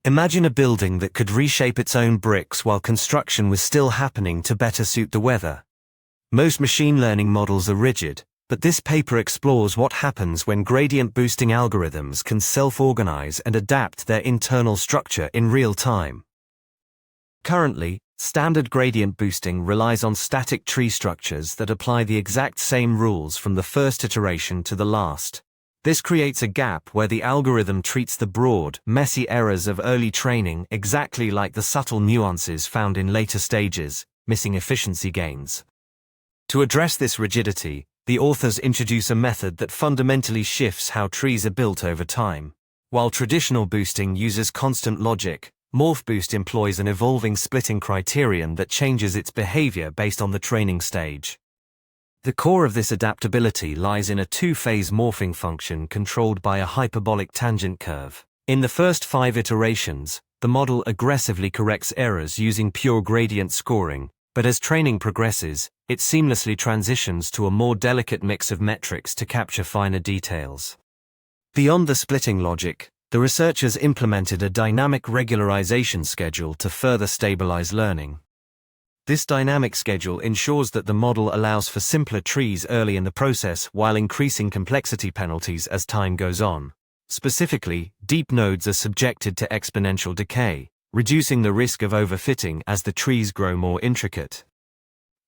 Imagine a building that could reshape its own bricks while construction was still happening to better suit the weather. Most machine learning models are rigid, but this paper explores what happens when gradient boosting algorithms can self-organize and adapt their internal structure in real time. Currently, standard gradient boosting relies on static tree structures that apply the exact same rules from the first iteration to the last. This creates a gap where the algorithm treats the broad, messy errors of early training exactly like the subtle nuances found in later stages, missing efficiency gains. To address this rigidity, the authors introduce a method that fundamentally shifts how trees are built over time. While traditional boosting uses constant logic, MorphBoost employs an evolving splitting criterion that changes its behavior based on the training stage. The core of this adaptability lies in a two-phase morphing function controlled by a hyperbolic tangent curve. In the first 5 iterations, the model aggressively corrects errors using pure gradient scoring, but as training progresses, it seamlessly transitions to a more delicate mix of metrics to capture finer details. Beyond the splitting logic, the researchers implemented a dynamic regularization schedule to further stabilize learning. This dynamic schedule ensures that the model allows for simpler trees early in the process while increasing complexity penalties as time goes on. Specifically, deep nodes are subjected to exponential decay, reducing the risk of overfitting as the trees grow more intricate.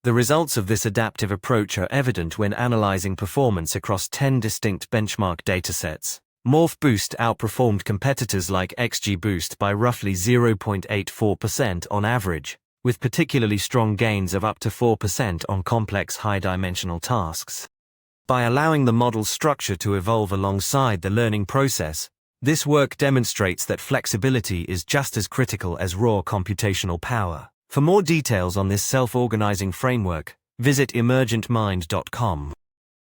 The results of this adaptive approach are evident when analyzing performance across 10 distinct benchmark datasets. MorphBoost outperformed competitors like XGBoost by roughly 0.84% on average, with particularly strong gains of up to 4% on complex high-dimensional tasks. By allowing the model's structure to evolve alongside the learning process, this work demonstrates that flexibility is just as critical as raw computational power. For more details on this self-organizing framework, visit emergentmind.com.